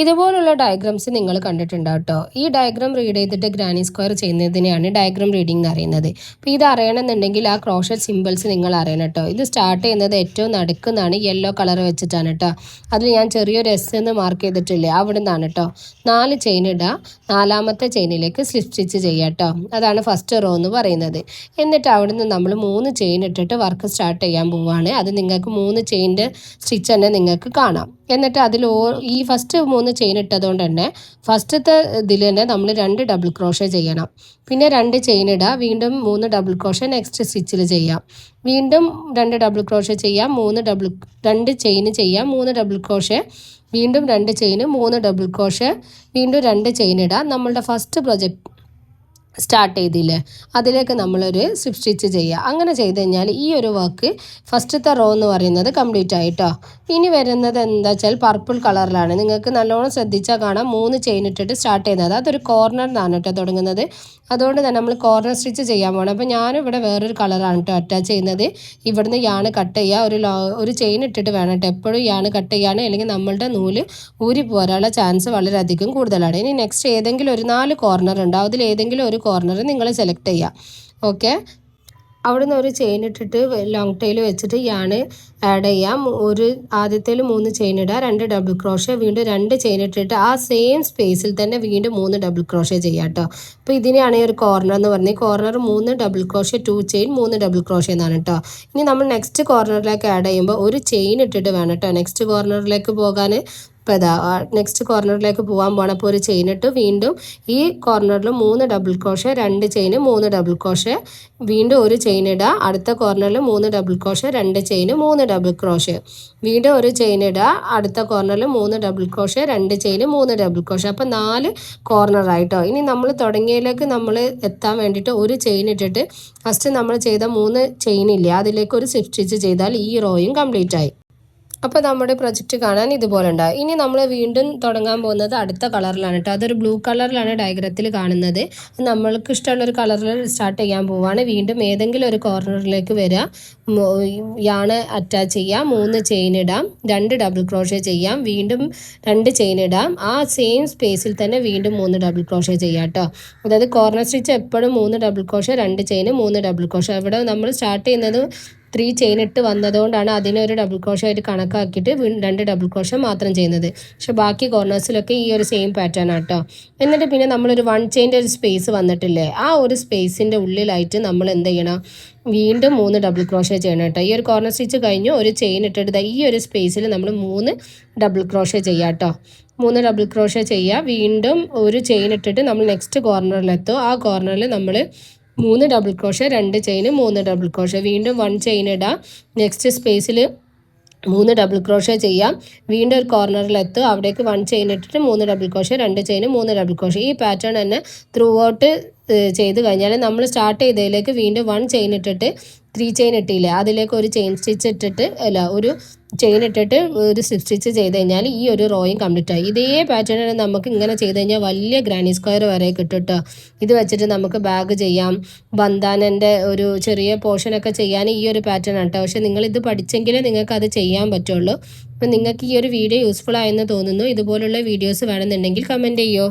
ഇതുപോലുള്ള ഡയഗ്രാംസ് നിങ്ങൾ കണ്ടിട്ടുണ്ടാവും കേട്ടോ. ഈ ഡയഗ്രാം റീഡ് ചെയ്തിട്ട് ഗ്രാനി സ്ക്വയർ ചെയ്യുന്നതിനെയാണ് ഡയഗ്രാം റീഡിംഗ് എന്ന് അറിയുന്നത്. അപ്പോൾ ഇത് അറിയണമെന്നുണ്ടെങ്കിൽ ആ ക്രോഷറ്റ് സിമ്പിൾസ് നിങ്ങൾ അറിയണം കേട്ടോ. ഇത് സ്റ്റാർട്ട് ചെയ്യുന്നത് ഏറ്റവും നടുക്കുന്നാണ്, യെല്ലോ കളർ വെച്ചിട്ടാണ് കേട്ടോ. അതിൽ ഞാൻ ചെറിയൊരു എസ് എന്ന് മാർക്ക് ചെയ്തിട്ടില്ലേ, അവിടെ നിന്നാണ് കേട്ടോ. 4 ചെയിൻ ഇടുക, 4ാമത്തെ ചെയിനിലേക്ക് സ്ലിപ്പ് സ്റ്റിച്ച് ചെയ്യുക കേട്ടോ. അതാണ് ഫസ്റ്റ് റോ എന്ന് പറയുന്നത്. എന്നിട്ട് അവിടെ നിന്ന് നമ്മൾ 3 ചെയിൻ ഇട്ടിട്ട് വർക്ക് സ്റ്റാർട്ട് ചെയ്യാൻ പോവുകയാണ്. അത് നിങ്ങൾക്ക് 3 ചെയിൻ്റെ സ്റ്റിച്ച് തന്നെ നിങ്ങൾക്ക് കാണാം. എന്നിട്ട് അതിൽ ഈ ഫസ്റ്റ് 3 ചെയിൻ ഇട്ടതുകൊണ്ട് തന്നെ ഫസ്റ്റത്തെ ഇതിൽ തന്നെ നമ്മൾ 2 ഡബിൾ ക്രോഷേ ചെയ്യണം. പിന്നെ 2 ചെയിൻ ഇടുക, വീണ്ടും 3 ഡബിൾ ക്രോഷേ നെക്സ്റ്റ് സ്റ്റിച്ചിൽ ചെയ്യാം. വീണ്ടും 2 ഡബിൾ ക്രോഷേ ചെയ്യാം, 2 ചെയിൻ ചെയ്യാം, 3 ഡബിൾ ക്രോഷേ, വീണ്ടും 2 ചെയിൻ, 3 ഡബിൾ ക്രോഷേ, വീണ്ടും 2 ചെയിൻ ഇടുക. നമ്മളുടെ ഫസ്റ്റ് പ്രൊജക്റ്റ് സ്റ്റാർട്ട് ചെയ്തില്ലേ, അതിലേക്ക് നമ്മളൊരു സ്ലിപ്പ് സ്റ്റിച്ച് ചെയ്യുക. അങ്ങനെ ചെയ്ത് കഴിഞ്ഞാൽ ഈ ഒരു വർക്ക് ഫസ്റ്റത്തെ റോ എന്ന് പറയുന്നത് കംപ്ലീറ്റ് ആയിട്ടോ. ഇനി വരുന്നത് എന്താ വെച്ചാൽ പർപ്പിൾ കളറിലാണ്. നിങ്ങൾക്ക് നല്ലോണം ശ്രദ്ധിച്ചാൽ കാണാം 3 ചെയിൻ ഇട്ടിട്ട് സ്റ്റാർട്ട് ചെയ്യുന്നത്. അതൊരു കോർണറിനാണ് കേട്ടോ തുടങ്ങുന്നത്. അതുകൊണ്ട് തന്നെ നമ്മൾ കോർണർ സ്റ്റിച്ച് ചെയ്യാൻ പോകണം. അപ്പോൾ ഞാനിവിടെ വേറൊരു കളറാണ് കേട്ടോ അറ്റാച്ച് ചെയ്യുന്നത്. ഇവിടുന്ന് യാണ് കട്ട് ചെയ്യുക, ഒരു ചെയിൻ ഇട്ടിട്ട് വേണം കേട്ടോ എപ്പോഴും യാണ് കട്ട് ചെയ്യാൻ, അല്ലെങ്കിൽ നമ്മളുടെ നൂല് ഊരി പോരാനുള്ള ചാൻസ് വളരെയധികം കൂടുതലാണ്. ഇനി നെക്സ്റ്റ് ഏതെങ്കിലും ഒരു 4 കോർണർ ഉണ്ടാവും, അതിൽ ഏതെങ്കിലും ഒരു കോർണർ നിങ്ങൾ സെലക്ട് ചെയ്യുക. ഓക്കെ, അവിടുന്ന് ഒരു ചെയിൻ ഇട്ടിട്ട് ലോങ് ടൈൽ വെച്ചിട്ട് യാണ് ആഡ് ചെയ്യാം. ആദ്യത്തേൽ 3 ചെയിൻ ഇടുക, 2 ഡബിൾ ക്രോഷേ, വീണ്ടും 2 ചെയിൻ ഇട്ടിട്ട് ആ സെയിം സ്പേസിൽ തന്നെ വീണ്ടും 3 ഡബിൾ ക്രോഷേ ചെയ്യാം കേട്ടോ. അപ്പോൾ ഇതിനെയാണ് ഈ ഒരു കോർണർ എന്ന് പറഞ്ഞത്. Corner 3 double crochet, 2 chain, 3 double crochet എന്നാണ് കേട്ടോ. ഇനി നമ്മൾ നെക്സ്റ്റ് കോർണറിലേക്ക് ആഡ് ചെയ്യുമ്പോൾ ഒരു ചെയിൻ ഇട്ടിട്ട് വേണം കേട്ടോ നെക്സ്റ്റ് കോർണറിലേക്ക് പോകാൻ. അപ്പോൾ ഇതാ നെക്സ്റ്റ് കോർണറിലേക്ക് പോകാൻ പോകണം. അപ്പോൾ ഒരു ചെയിൻ ഇട്ട് വീണ്ടും ഈ കോർണറിൽ 3 double crochet, 2 chain, 3 double crochet, വീണ്ടും ഒരു ചെയിൻ ഇടുക. അടുത്ത കോർണറിൽ 3 double crochet, 2 chain, 3 double crochet, വീണ്ടും ഒരു ചെയിൻ ഇടുക. അടുത്ത കോർണറിൽ 3 double crochet, 2 chain, 3 double crochet. അപ്പോൾ 4 കോർണറായിട്ടോ. ഇനി നമ്മൾ തുടങ്ങിയതിലേക്ക് നമ്മൾ എത്താൻ വേണ്ടിയിട്ട് ഒരു ചെയിൻ ഇട്ടിട്ട് ഫസ്റ്റ് നമ്മൾ ചെയ്ത 3 ചെയിൻ ഇല്ലേ അതിലേക്ക് ഒരു സ്ലിപ്പ് സ്റ്റിച്ച് ചെയ്താൽ ഈ റോയും കംപ്ലീറ്റ് ആയി. അപ്പോൾ നമ്മുടെ പ്രൊജക്റ്റ് കാണാൻ ഇതുപോലെ ഉണ്ടാകും. ഇനി നമ്മൾ വീണ്ടും തുടങ്ങാൻ പോകുന്നത് അടുത്ത കളറിലാണ് കേട്ടോ. അതൊരു ബ്ലൂ കളറിലാണ് ഡയഗ്രത്തിൽ കാണുന്നത്. നമ്മൾക്ക് ഇഷ്ടമുള്ളൊരു കളറിൽ സ്റ്റാർട്ട് ചെയ്യാൻ പോവുകയാണ്. വീണ്ടും ഏതെങ്കിലും ഒരു കോർണറിലേക്ക് വരിക, യാണ് അറ്റാച്ച് ചെയ്യാം, 3 ചെയിൻ ഇടാം, 2 ഡബിൾ ക്രോഷേ ചെയ്യാം, വീണ്ടും 2 ചെയിൻ ഇടാം. ആ സെയിം സ്പേസിൽ തന്നെ വീണ്ടും 3 ഡബിൾ ക്രോഷേ ചെയ്യാം കേട്ടോ. അതായത് കോർണർ സ്റ്റിച്ച് എപ്പോഴും 3 double crochet, 2 chain, 3 double crochet. ഇവിടെ നമ്മൾ സ്റ്റാർട്ട് ചെയ്യുന്നത് 3 ചെയിൻ ഇട്ട് വന്നതുകൊണ്ടാണ് അതിനൊരു ഡബിൾ ക്രോഷേ ആയിട്ട് കണക്കാക്കിയിട്ട് 2 ഡബിൾ ക്രോഷേ മാത്രം ചെയ്യുന്നത്. പക്ഷെ ബാക്കി കോർണേഴ്സിലൊക്കെ ഈ ഒരു സെയിം പാറ്റേൺ ആട്ടോ. എന്നിട്ട് പിന്നെ നമ്മളൊരു 1 ചെയിൻ്റെ ഒരു സ്പേസ് വന്നിട്ടില്ലേ, ആ ഒരു സ്പേസിൻ്റെ ഉള്ളിലായിട്ട് നമ്മൾ എന്ത് ചെയ്യണം, വീണ്ടും 3 ഡബിൾ ക്രോഷേ ചെയ്യണം കേട്ടോ. ഈ ഒരു കോർണർ സ്റ്റിച്ച് കഴിഞ്ഞു ഒരു ചെയിൻ ഇട്ടിട്ട് ഈ ഒരു സ്പേസിൽ നമ്മൾ 3 ഡബിൾ ക്രോഷേ ചെയ്യാം കേട്ടോ. 3 ഡബിൾ ക്രോഷേ ചെയ്യുക, വീണ്ടും ഒരു ചെയിൻ ഇട്ടിട്ട് നമ്മൾ നെക്സ്റ്റ് കോർണറിലെത്തും. ആ കോർണറിൽ നമ്മൾ 3 double crochet, 2 chain, 3 double crochet, വീണ്ടും 1 ചെയിൻ ഇടാം. നെക്സ്റ്റ് സ്പേസിൽ 3 ഡബിൾ ക്രോഷേ ചെയ്യാം. വീണ്ടും ഒരു കോർണറിലെത്തും, അവിടേക്ക് 1 ചെയിൻ ഇട്ടിട്ട് 3 double crochet, 2 chain, 3 double crochet. ഈ പാറ്റേൺ തന്നെ ത്രൂ ഔട്ട് ചെയ്ത് കഴിഞ്ഞാൽ നമ്മൾ സ്റ്റാർട്ട് ചെയ്തതിലേക്ക് വീണ്ടും 1 ചെയിൻ ഇട്ടിട്ട് 3 ചെയിൻ ഇട്ടില്ലേ അതിലേക്ക് ഒരു ചെയിൻ സ്റ്റിച്ച് ഇട്ടിട്ട് ഒരു ചെയിൻ ഇട്ടിട്ട് ഒരു സ്ലിപ്പ് സ്റ്റിച്ച് ചെയ്ത് കഴിഞ്ഞാൽ ഈ ഒരു റോയും കംപ്ലീറ്റ് ആയി. ഇതേ പാറ്റേൺ നമുക്ക് ഇങ്ങനെ ചെയ്ത് കഴിഞ്ഞാൽ വലിയ ഗ്രാനി സ്ക്വയർ വരെ കിട്ടും കേട്ടോ. ഇത് വെച്ചിട്ട് നമുക്ക് ബാഗ് ചെയ്യാം, ബന്ധാനൻ്റെ ഒരു ചെറിയ പോർഷനൊക്കെ ചെയ്യാൻ ഈ ഒരു പാറ്റേൺ ആണ് കേട്ടോ. പക്ഷേ നിങ്ങളിത് പഠിച്ചെങ്കിലേ നിങ്ങൾക്ക് അത് ചെയ്യാൻ പറ്റുള്ളൂ. അപ്പം നിങ്ങൾക്ക് ഈ ഒരു വീഡിയോ യൂസ്ഫുൾ ആയെന്ന് തോന്നുന്നു. ഇതുപോലുള്ള വീഡിയോസ് വേണമെന്നുണ്ടെങ്കിൽ കമൻറ്റ് ചെയ്യുമോ.